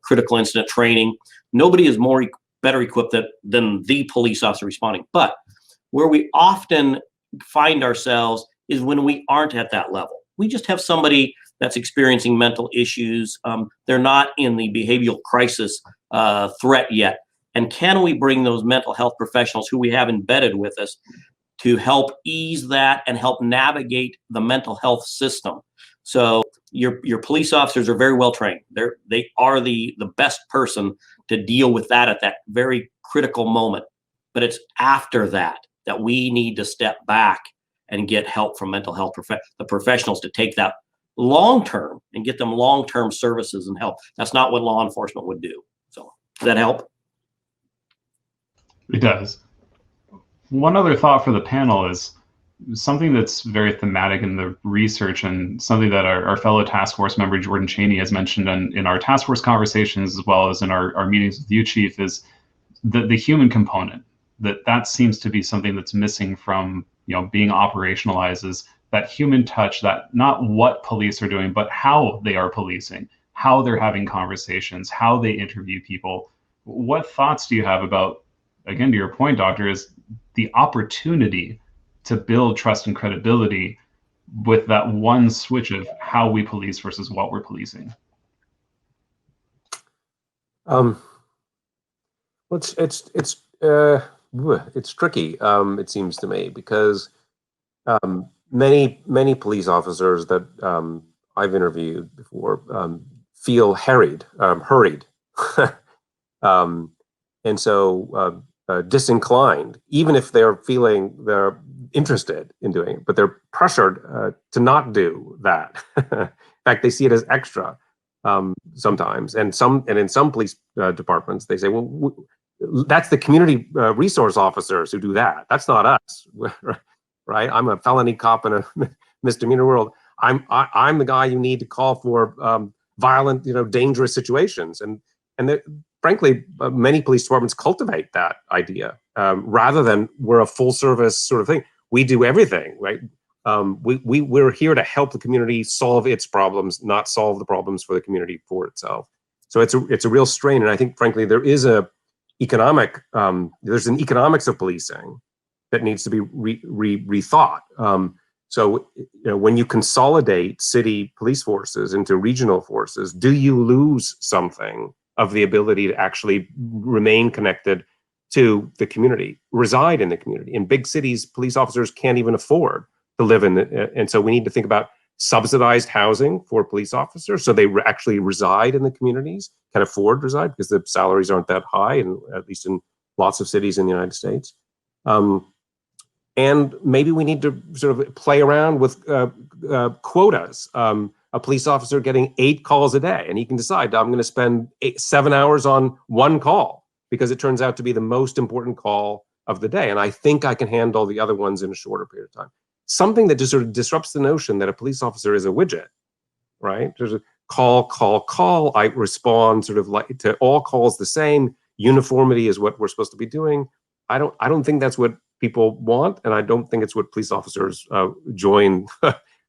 critical incident training. Nobody is better equipped than the police officer responding. But where we often find ourselves is when we aren't at that level. We just have somebody that's experiencing mental issues. They're not in the behavioral crisis threat yet. And can we bring those mental health professionals who we have embedded with us to help ease that and help navigate the mental health system? So your police officers are very well trained. They are the best person to deal with that at that very critical moment. But it's after that we need to step back and get help from mental health the professionals to take that long term and get them long term services and help. That's not what law enforcement would do. So does that help? It does. One other thought for the panel is something that's very thematic in the research, and something that our fellow task force member Jordan Chaney has mentioned in our task force conversations, as well as in our meetings with you, Chief, is the human component. That seems to be something that's missing from being operationalized, is that human touch, that not what police are doing, but how they are policing, how they're having conversations, how they interview people. What thoughts do you have about, again, to your point, Doctor, is the opportunity to build trust and credibility with that one switch of how we police versus what we're policing? Well, it's tricky. It seems to me, because many police officers that I've interviewed before feel hurried, and so disinclined, even if they're interested in doing it, but they're pressured to not do that. In fact, they see it as extra sometimes, and in some police departments, they say, well, that's the community resource officers who do that. That's not us, right? I'm a felony cop in a misdemeanor world. I'm the guy you need to call for violent, dangerous situations, and frankly, many police departments cultivate that idea rather than we're a full service sort of thing. We do everything, right? We're here to help the community solve its problems, not solve the problems for the community for itself. So it's a real strain, and I think, frankly, there's an economics of policing that needs to be rethought. So when you consolidate city police forces into regional forces, do you lose something of the ability to actually remain connected to the community, reside in the community? In big cities, police officers can't even afford to live in and so we need to think about subsidized housing for police officers, so they actually reside in the communities, can afford to reside, because the salaries aren't that high, and at least in lots of cities in the United States. And maybe we need to sort of play around with quotas. A police officer getting 8 calls a day, and he can decide, I'm going to spend 7 hours on one call because it turns out to be the most important call of the day, and I think I can handle the other ones in a shorter period of time. Something that just sort of disrupts the notion that a police officer is a widget, right? There's a call. I respond sort of like to all calls the same. Uniformity is what we're supposed to be doing. I don't think that's what people want, and I don't think it's what police officers join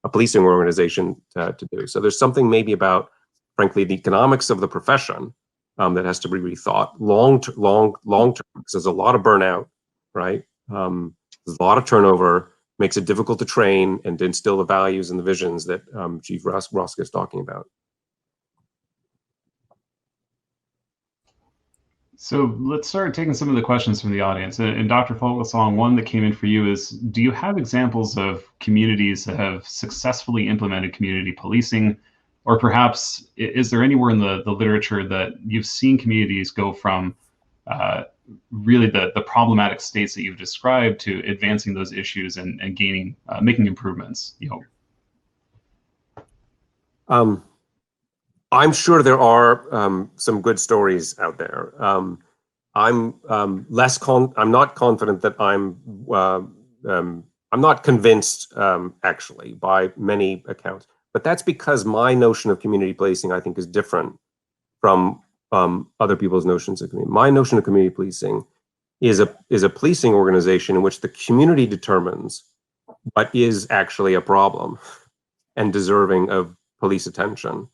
a policing organization to do. So there's something maybe about, frankly, the economics of the profession that has to be rethought long term, because there's a lot of burnout, right? There's a lot of turnover, makes it difficult to train and to instill the values and the visions that Chief Roske is talking about. So let's start taking some of the questions from the audience. And Dr. Foglesong, one that came in for you is, do you have examples of communities that have successfully implemented community policing? Or perhaps, is there anywhere in the literature that you've seen communities go from really the problematic states that you've described to advancing those issues and gaining, making improvements, you hope? I'm sure there are some good stories out there. I'm not confident that I'm not convinced actually by many accounts, but that's because my notion of community policing, I think, is different from other people's notions of community. My notion of community policing is a policing organization in which the community determines what is actually a problem and deserving of police attention.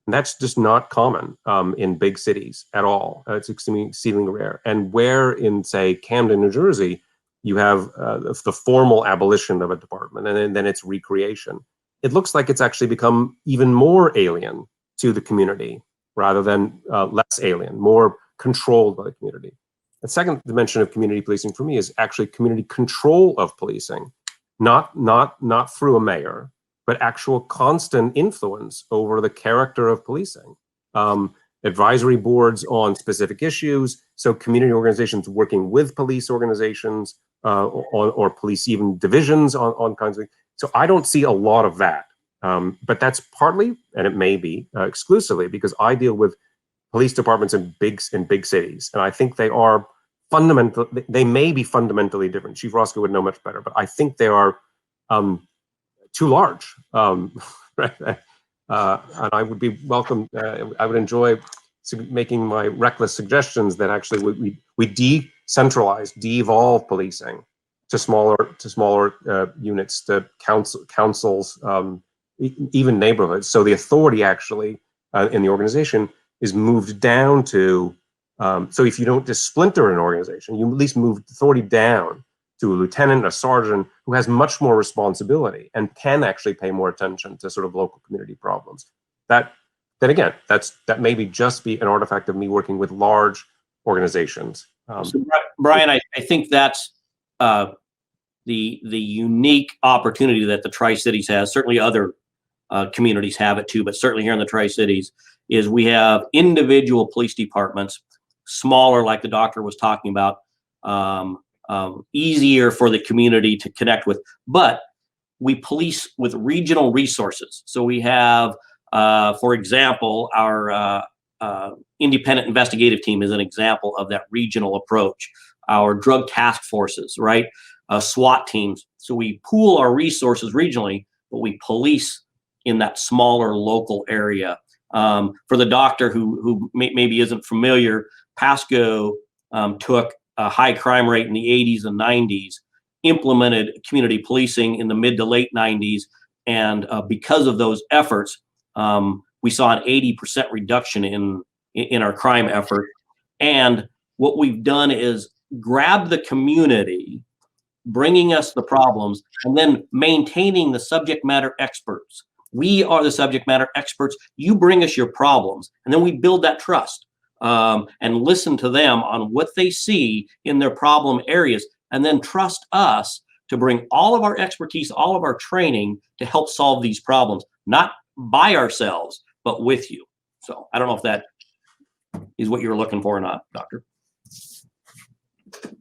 And that's just not common in big cities at all. It's exceedingly rare. And where in, say, Camden, New Jersey, you have the formal abolition of a department and then its recreation, it looks like it's actually become even more alien to the community rather than less alien, more controlled by the community. The second dimension of community policing for me is actually community control of policing, not through a mayor, but actual constant influence over the character of policing. Advisory boards on specific issues, so community organizations working with police organizations, or police even divisions on kinds of things. So I don't see a lot of that, but that's partly, and it may be exclusively, because I deal with police departments in big cities, and I think they are they may be fundamentally different. Chief Roske would know much better, but I think they are too large. And I would be welcome. I would enjoy making my reckless suggestions that actually we decentralize, de-evolve policing to smaller units, to councils, even neighborhoods. So the authority actually in the organization is moved down to. So if you don't just splinter an organization, you at least move authority down to a lieutenant, a sergeant, who has much more responsibility and can actually pay more attention to sort of local community problems. Then again, that maybe just be an artifact of me working with large organizations. So Brian, I think that's the unique opportunity that the Tri-Cities has. Certainly other communities have it too, but certainly here in the Tri-Cities is we have individual police departments, smaller, like the doctor was talking about, easier for the community to connect with, but we police with regional resources. So we have, for example, our independent investigative team is an example of that regional approach. Our drug task forces, right? SWAT teams. So we pool our resources regionally, but we police in that smaller local area. For the doctor who maybe isn't familiar, Pasco took a high crime rate in the 80s and 90s, implemented community policing in the mid to late 90s, and because of those efforts, we saw an 80% reduction in our crime effort. And what we've done is grab the community, bringing us the problems, and then maintaining the subject matter experts. We are the subject matter experts. You bring us your problems, and then we build that trust. And listen to them on what they see in their problem areas, and then trust us to bring all of our expertise, all of our training to help solve these problems, not by ourselves, but with you. So I don't know if that is what you're looking for or not, Doctor.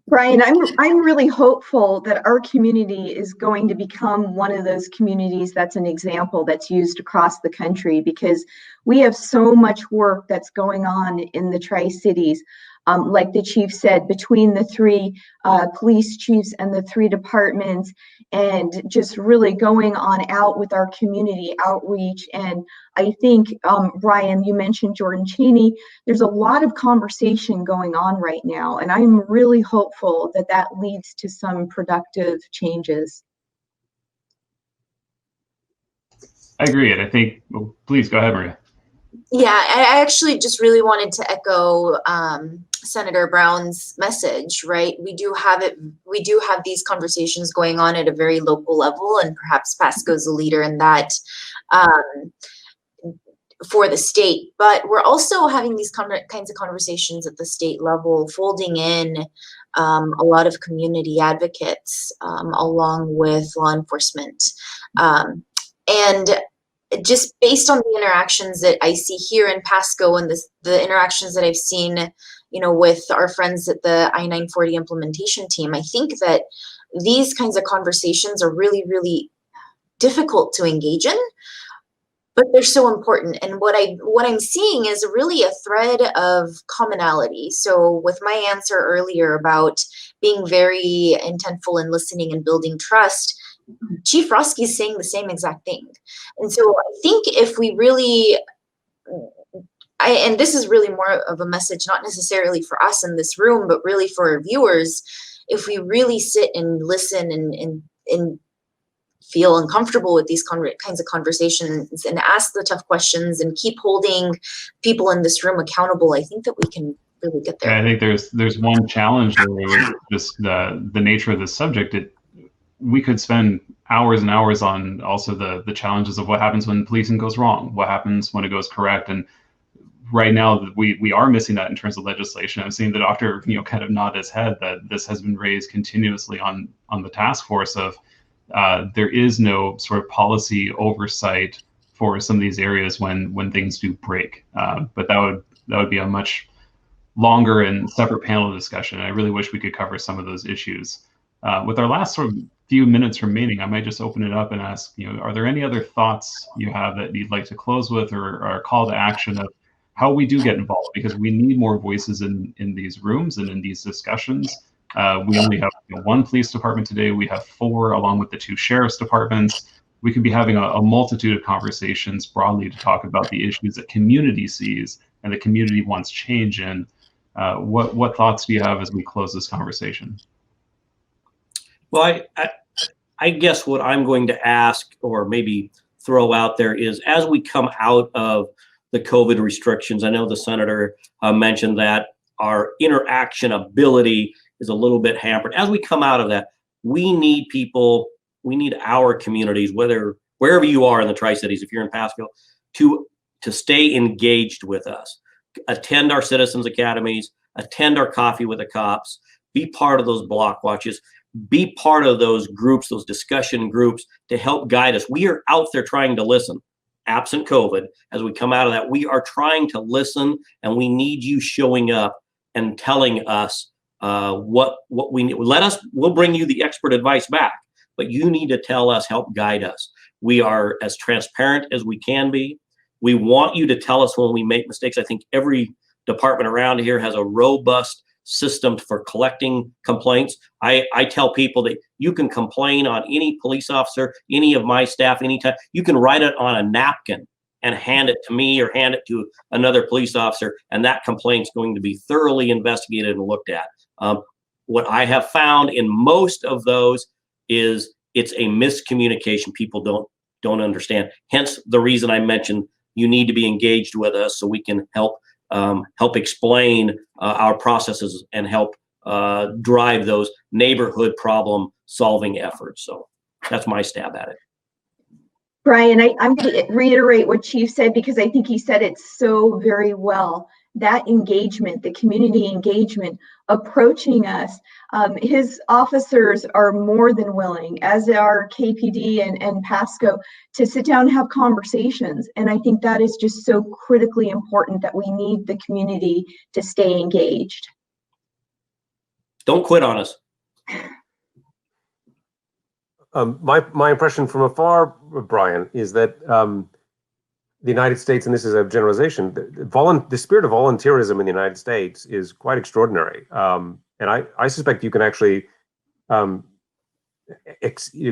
Brian, I'm really hopeful that our community is going to become one of those communities that's an example that's used across the country, because we have so much work that's going on in the Tri-Cities. Like the chief said, between the three police chiefs and the three departments, and just really going on out with our community outreach. And I think, Brian, you mentioned Jordan Cheney. There's a lot of conversation going on right now, and I'm really hopeful that that leads to some productive changes. I agree, and I think, well, please go ahead, Maria. Yeah, I actually just really wanted to echo Senator Brown's message, right? We do have these conversations going on at a very local level, and perhaps Pasco's a leader in that for the state. But we're also having these kinds of conversations at the state level, folding in a lot of community advocates along with law enforcement. And just based on the interactions that I see here in Pasco and the interactions that I've seen, with our friends at the I-940 implementation team, I think that these kinds of conversations are really, really difficult to engage in, but they're so important. And what I'm seeing is really a thread of commonality. So with my answer earlier about being very intentful in listening and building trust, Chief Roske is saying the same exact thing. And so I think if we really, and this is really more of a message, not necessarily for us in this room, but really for our viewers, if we really sit and listen and feel uncomfortable with these kinds of conversations and ask the tough questions and keep holding people in this room accountable, I think that we can really get there. Yeah, I think there's one challenge there with this, the nature of this subject. We could spend hours and hours on also the challenges of what happens when policing goes wrong, what happens when it goes correct. And right now we are missing that in terms of legislation. I'm seeing the doctor, kind of nod his head that this has been raised continuously on the task force of there is no sort of policy oversight for some of these areas when things do break. But that would be a much longer and separate panel discussion. I really wish we could cover some of those issues. With our last sort of few minutes remaining, I might just open it up and ask, are there any other thoughts you have that you'd like to close with, or a call to action of how we do get involved? Because we need more voices in these rooms and in these discussions. We only have one police department today. We have 4, along with the 2 sheriff's departments. We could be having a multitude of conversations broadly to talk about the issues that community sees and the community wants change in. What thoughts do you have as we close this conversation? Well, I guess what I'm going to ask, or maybe throw out there, is as we come out of the COVID restrictions, I know the senator mentioned that our interaction ability is a little bit hampered. As we come out of that, we need people, we need our communities, wherever you are in the Tri-Cities, if you're in Pasco, to stay engaged with us. Attend our citizens academies, attend our coffee with the cops, be part of those block watches, be part of those groups, those discussion groups, to help guide us. We are out there trying to listen. Absent COVID, as we come out of that, we are trying to listen, and we need you showing up and telling us what we need. We'll bring you the expert advice back, but you need to tell us, help guide us. We are as transparent as we can be. We want you to tell us when we make mistakes. I think every department around here has a robust system for collecting complaints. I tell people that you can complain on any police officer, any of my staff, anytime. You can write it on a napkin and hand it to me or hand it to another police officer, and that complaint's going to be thoroughly investigated and looked at. What I have found in most of those is it's a miscommunication. People don't understand. Hence the reason I mentioned you need to be engaged with us so we can help explain our processes and help drive those neighborhood problem solving efforts. So that's my stab at it. Brian, I'm going to reiterate what Chief said, because I think he said it so very well. That engagement, the community engagement, approaching us, his officers are more than willing, as are KPD and Pasco, to sit down and have conversations. And I think that is just so critically important, that we need the community to stay engaged. Don't quit on us. My impression from afar, Brian, is that the United States, and this is a generalization, the spirit of volunteerism in the United States is quite extraordinary. And I suspect you can actually, you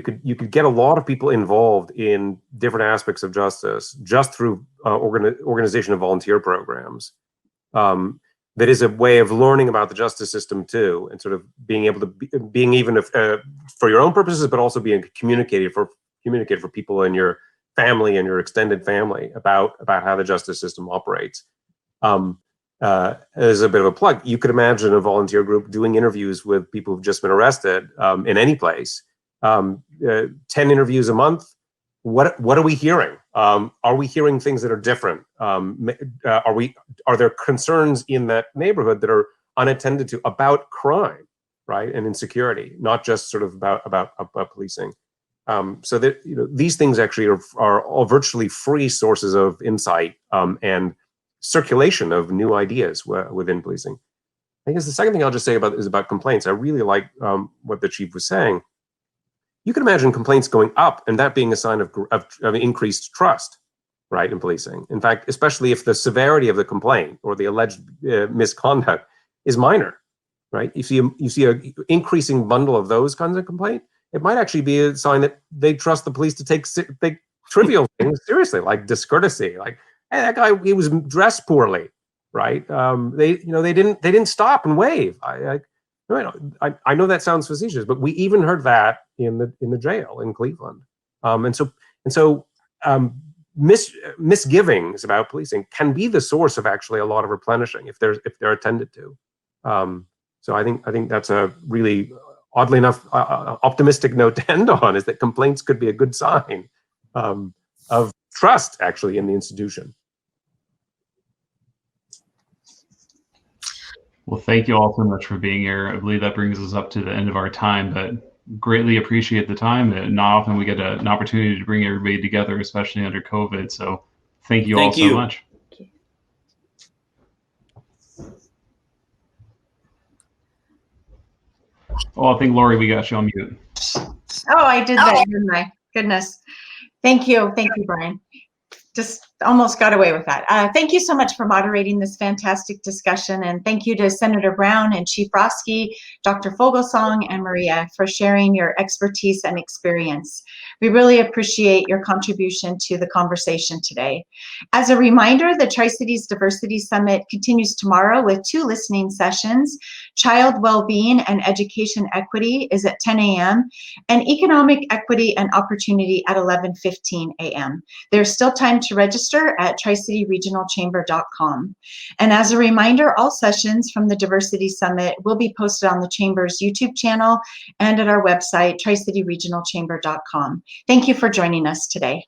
could get a lot of people involved in different aspects of justice just through organization of volunteer programs. That is a way of learning about the justice system too, and sort of being able to being even if, for your own purposes, but also being communicated for people in your family and your extended family about how the justice system operates. As a bit of a plug, you could imagine a volunteer group doing interviews with people who've just been arrested in any place. 10 interviews a month. What are we hearing? Are we hearing things that are different? Are there concerns in that neighborhood that are unattended to about crime, right, and insecurity, not just sort of about policing? So that these things actually are all virtually free sources of insight and circulation of new ideas within policing. I guess the second thing I'll just say is about complaints. I really like what the chief was saying. You can imagine complaints going up and that being a sign of increased trust, right, in policing. In fact, especially if the severity of the complaint or the alleged misconduct is minor, right? You see a increasing bundle of those kinds of complaint, it might actually be a sign that they trust the police to take trivial things seriously, like discourtesy, like, hey, that guy, he was dressed poorly, right? They didn't stop and wave. I know that sounds facetious, but we even heard that in the jail in Cleveland. And so misgivings about policing can be the source of actually a lot of replenishing if they're attended to. So I think that's a really, oddly enough, optimistic note to end on, is that complaints could be a good sign of trust actually in the institution. Well, thank you all so much for being here. I believe that brings us up to the end of our time, but greatly appreciate the time. Not often we get an opportunity to bring everybody together, especially under COVID. So thank you all Thank so you. much. Oh, I think, Lori, we got you on mute. Oh, I did that, didn't I? Goodness. Thank you, Brian. Just almost got away with that. Thank you so much for moderating this fantastic discussion, and thank you to Senator Brown and Chief Roske, Dr. Foglesong, and Maria for sharing your expertise and experience. We really appreciate your contribution to the conversation today. As a reminder, the Tri-Cities Diversity Summit continues tomorrow with 2 listening sessions. Child Wellbeing and Education Equity is at 10 a.m. and Economic Equity and Opportunity at 11:15 a.m. There's still time to register at tricityregionalchamber.com. And as a reminder, all sessions from the Diversity Summit will be posted on the Chamber's YouTube channel and at our website, tricityregionalchamber.com. Thank you for joining us today.